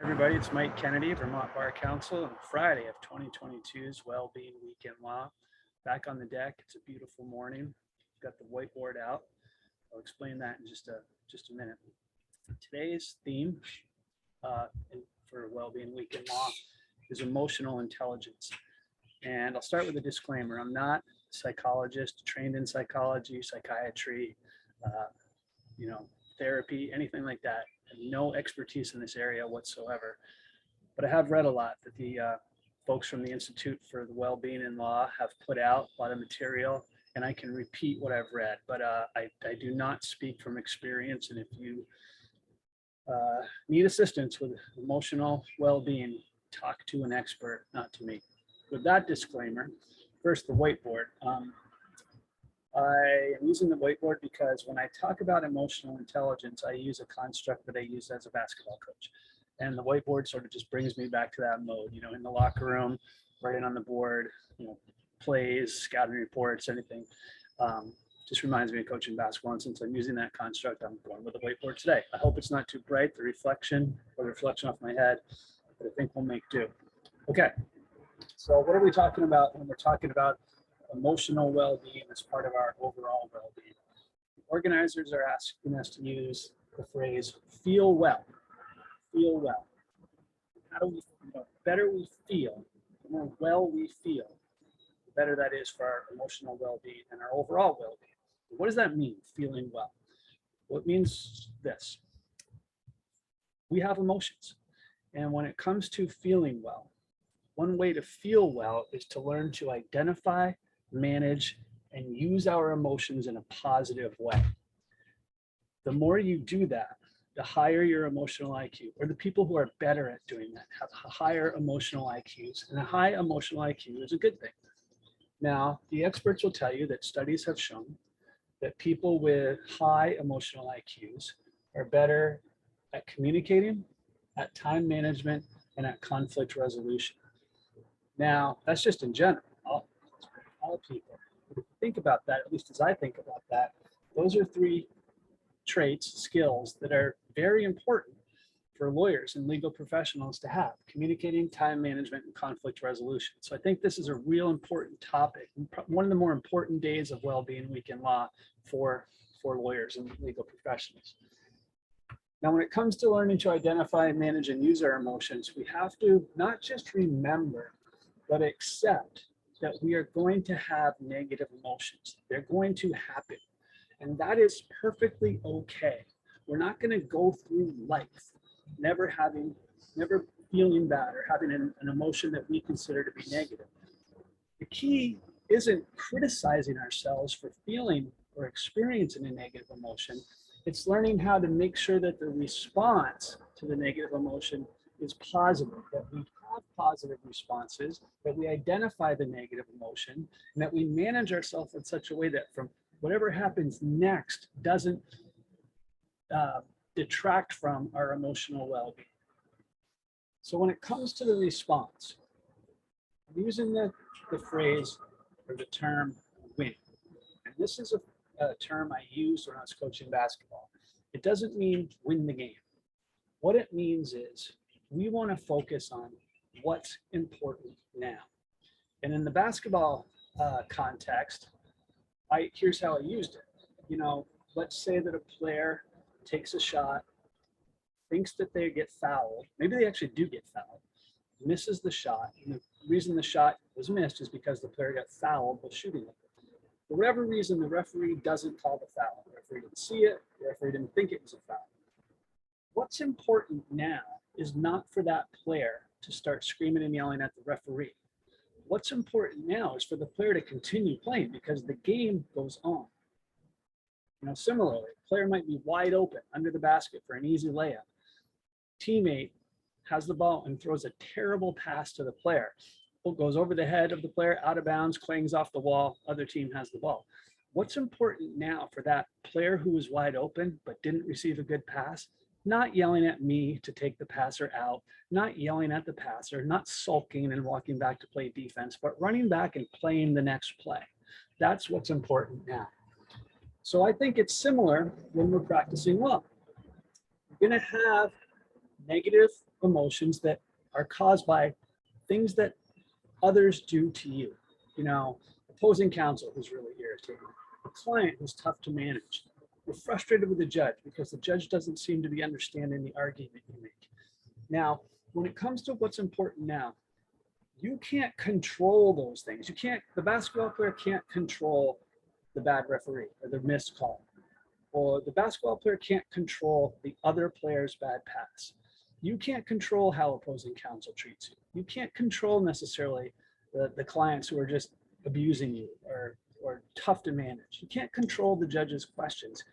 Everybody, it's Mike Kennedy, Vermont Bar Council, and Friday of 2022's Wellbeing Weekend Law. Back on the deck. It's a beautiful morning. Got the whiteboard out. I'll explain that in just a minute. Today's theme for Wellbeing Weekend Law is emotional intelligence. And I'll start with a disclaimer. I'm not a psychologist, trained in psychology, psychiatry, therapy, anything like that. I have no expertise in this area whatsoever. But I have read a lot that the folks from the Institute for the Wellbeing in Law have put out, a lot of material, and I can repeat what I've read. But I do not speak from experience. And if you need assistance with emotional well-being, talk to an expert, not to me. With that disclaimer, first the whiteboard. I am using the whiteboard because when I talk about emotional intelligence, I use a construct that I use as a basketball coach. And the whiteboard sort of just brings me back to that mode, in the locker room, writing on the board, plays, scouting reports, anything. Just reminds me of coaching basketball. And since I'm using that construct, I'm going with the whiteboard today. I hope it's not too bright, the reflection off my head, but I think we'll make do. Okay, so what are we talking about when we're talking about emotional well-being as part of our overall well-being? Organizers are asking us to use the phrase feel well. Feel well. How do we, the better we feel, the more well we feel, the better that is for our emotional well-being and our overall well-being. What does that mean, feeling well? Well, it means this. We have emotions. And when it comes to feeling well, one way to feel well is to learn to identify, manage, and use our emotions in a positive way. The more you do that, the higher your emotional IQ, or the people who are better at doing that have higher emotional IQs, and a high emotional IQ is a good thing. Now, the experts will tell you that studies have shown that people with high emotional IQs are better at communicating, at time management, and at conflict resolution. Now, that's just in general. All people. If you think about that, at least as I think about that, those are three traits, skills that are very important for lawyers and legal professionals to have: communicating, time management, and conflict resolution. So I think this is a real important topic, one of the more important days of Wellbeing Week in Law for lawyers and legal professionals. Now, when it comes to learning to identify, manage, and use our emotions, we have to not just remember, but accept that we are going to have negative emotions. They're going to happen. And that is perfectly okay. We're not going to go through life never feeling bad or having an emotion that we consider to be negative. The key isn't criticizing ourselves for feeling or experiencing a negative emotion. It's learning how to make sure that the response to the negative emotion is positive, that we have positive responses, that we identify the negative emotion, and that we manage ourselves in such a way that from whatever happens next doesn't detract from our emotional well-being. So when it comes to the response, I'm using the phrase or the term win. And this is a term I used when I was coaching basketball. It doesn't mean win the game. What it means is we want to focus on what's important now. And in the basketball context, here's how I used it. Let's say that a player takes a shot, thinks that they get fouled. Maybe they actually do get fouled, misses the shot. And the reason the shot was missed is because the player got fouled while shooting it. For whatever reason, the referee doesn't call the foul. The referee didn't see it. The referee didn't think it was a foul. What's important now is not for that player to start screaming and yelling at the referee. What's important now is for the player to continue playing because the game goes on. Similarly, a player might be wide open under the basket for an easy layup. Teammate has the ball and throws a terrible pass to the player. It goes over the head of the player, out of bounds, clangs off the wall, other team has the ball. What's important now for that player who was wide open but didn't receive a good pass? Not yelling at me to take the passer out, not yelling at the passer, not sulking and walking back to play defense, but running back and playing the next play. That's what's important now. So I think it's similar when we're practicing law. You're going to have negative emotions that are caused by things that others do to you. You know, opposing counsel who's really irritating, a client who's tough to manage. You're frustrated with the judge because the judge doesn't seem to be understanding the argument you make. Now, when it comes to what's important now, you can't control those things. You can't, the basketball player can't control the bad referee or the missed call, or the basketball player can't control the other player's bad pass. You can't control how opposing counsel treats you. You can't control necessarily the clients who are just abusing you or tough to manage. You can't control the judge's questions.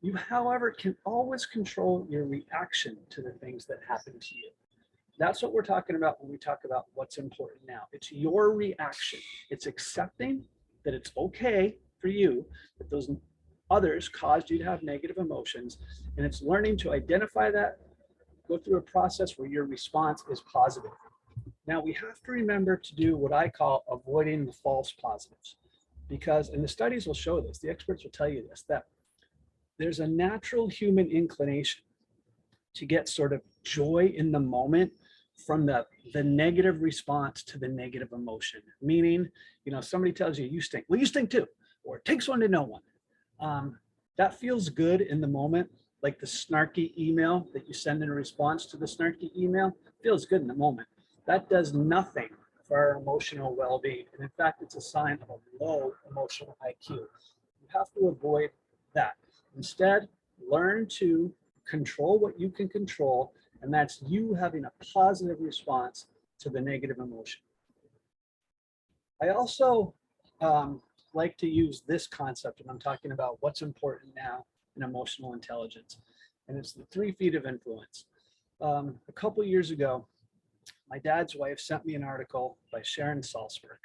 You, however, can always control your reaction to the things that happen to you. That's what we're talking about when we talk about what's important now. It's your reaction. It's accepting that it's okay for you that those others caused you to have negative emotions, and it's learning to identify that, go through a process where your response is positive. Now, we have to remember to do what I call avoiding the false positives, because, and the studies will show this, the experts will tell you this, that there's a natural human inclination to get sort of joy in the moment from the negative response to the negative emotion. Meaning, you know, somebody tells you, you stink. Well, you stink too, or it takes one to know one. That feels good in the moment, like the snarky email that you send in response to the snarky email feels good in the moment. That does nothing for our emotional well-being. And in fact, it's a sign of a low emotional IQ. You have to avoid that. Instead, learn to control what you can control, and that's you having a positive response to the negative emotion. I also like to use this concept when I'm talking about what's important now in emotional intelligence, and it's the 3 feet of influence. A couple years ago, my dad's wife sent me an article by Sharon Salzberg,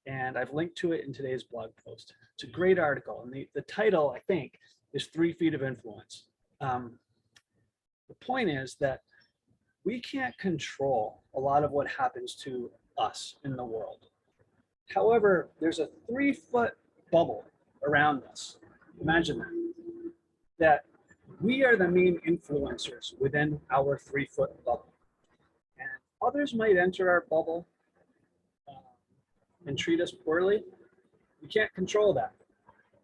and I've linked to it in today's blog post. It's a great article, and the title, I think, is 3 feet of influence. The point is that we can't control a lot of what happens to us in the world. However, there's a 3-foot bubble around us. Imagine that we are the main influencers within our 3-foot bubble. And others might enter our bubble and treat us poorly. We can't control that.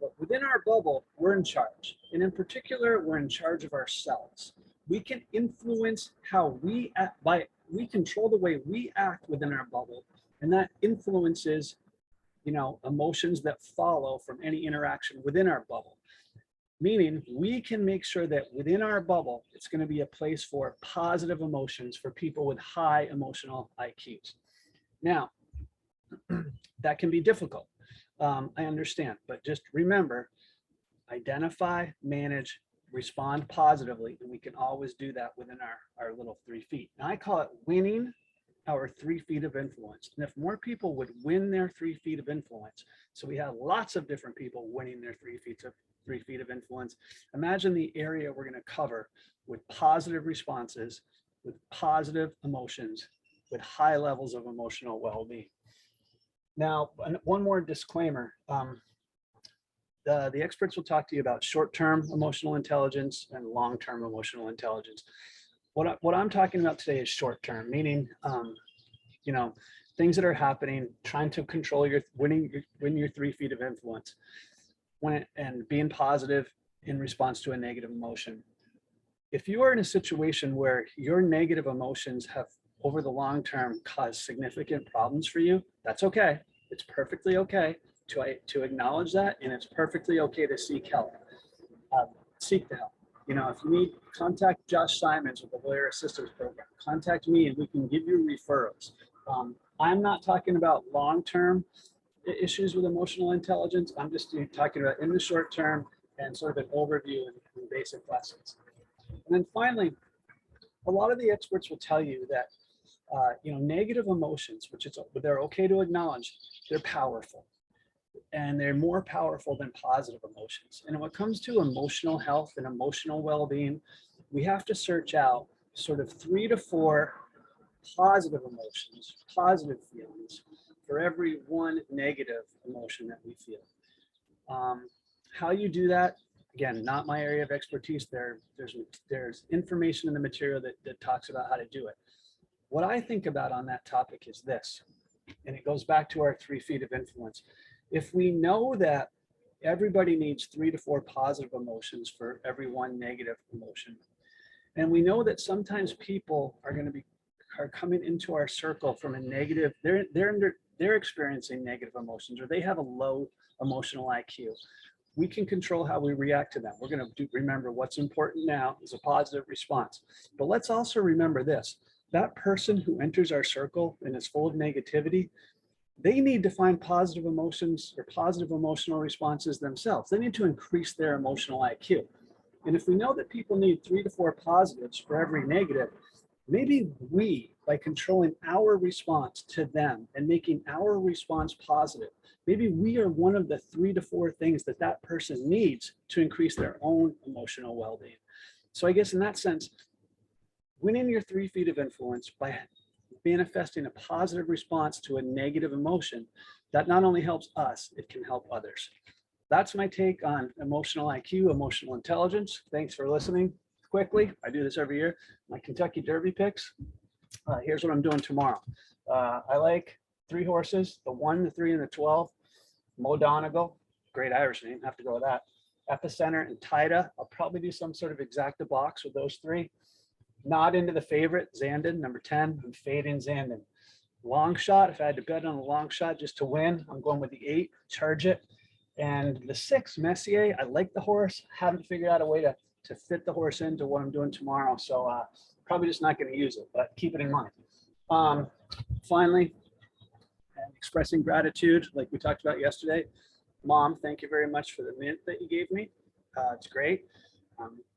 But within our bubble, we're in charge. And in particular, we're in charge of ourselves. We can influence how we act we control the way we act within our bubble. And that influences, you know, emotions that follow from any interaction within our bubble. Meaning we can make sure that within our bubble, it's going to be a place for positive emotions for people with high emotional IQs. Now, that can be difficult. I understand, but just remember, identify, manage, respond positively, and we can always do that within our little 3 feet. Now, I call it winning our 3 feet of influence. And if more people would win their 3 feet of influence, so we have lots of different people winning their 3 feet of influence, imagine the area we're going to cover with positive responses, with positive emotions, with high levels of emotional well-being. Now, one more disclaimer. The experts will talk to you about short-term emotional intelligence and long-term emotional intelligence. What I'm talking about today is short-term, meaning, you know, things that are happening, trying to control win your 3 feet of influence, and being positive in response to a negative emotion. If you are in a situation where your negative emotions have, over the long term, caused significant problems for you, that's okay. It's perfectly okay to acknowledge that, and it's perfectly okay to seek help. Seek the help. You know, if you need, contact Josh Simons with the Lawyer Assistance Program. Contact me and we can give you referrals. I'm not talking about long-term issues with emotional intelligence. I'm just talking about in the short term and sort of an overview and basic lessons. And then finally, a lot of the experts will tell you that you know, negative emotions, which they're okay to acknowledge, they're powerful. And they're more powerful than positive emotions. And when it comes to emotional health and emotional well-being, we have to search out sort of 3 to 4 positive emotions, positive feelings for every 1 negative emotion that we feel. How you do that, Again, not my area of expertise. There's information in the material that talks about how to do it. What I think about on that topic is this, and it goes back to our 3 feet of influence. If we know that everybody needs 3 to 4 positive emotions for every 1 negative emotion, and we know that sometimes people are coming into our circle from a negative, they're experiencing negative emotions, or they have a low emotional IQ. We can control how we react to them. We're going to remember what's important now is a positive response. But let's also remember this, that person who enters our circle and is full of negativity, they need to find positive emotions or positive emotional responses themselves. They need to increase their emotional IQ. And if we know that people need 3 to 4 positives for every negative, maybe we, by controlling our response to them and making our response positive, maybe we are one of the 3 to 4 things that that person needs to increase their own emotional well-being. So I guess in that sense, winning your 3 feet of influence by manifesting a positive response to a negative emotion, that not only helps us, it can help others. That's my take on emotional IQ, emotional intelligence. Thanks for listening. Quickly, I do this every year. My Kentucky Derby picks. Here's what I'm doing tomorrow. I like 3 horses, the 1, the 3, and the 12. Mo Donegal, great Irish name, have to go with that. Epicenter and Tida. I'll probably do some sort of exacta box with those 3. Not into the favorite, Zandon, number 10. I'm fading Zandon. Long shot, if I had to bet on a long shot just to win, I'm going with the 8, Charge It. And the 6, Messier, I like the horse. Haven't figured out a way to fit the horse into what I'm doing tomorrow. So probably just not going to use it, but keep it in mind. Finally, expressing gratitude, like we talked about yesterday. Mom, thank you very much for the mint that you gave me. It's great.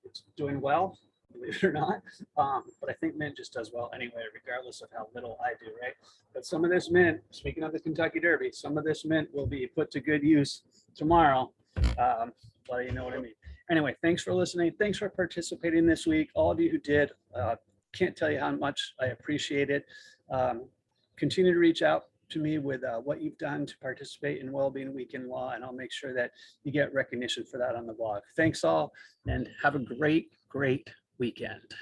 It's doing well, believe it or not. But I think mint just does well anyway, regardless of how little I do, right? But some of this mint, speaking of the Kentucky Derby, some of this mint will be put to good use tomorrow. Well, you know what I mean. Anyway, thanks for listening. Thanks for participating this week. All of you who did, can't tell you how much I appreciate it. Continue to reach out to me with what you've done to participate in Wellbeing Week in Law, and I'll make sure that you get recognition for that on the blog. Thanks all, and have a great, great weekend.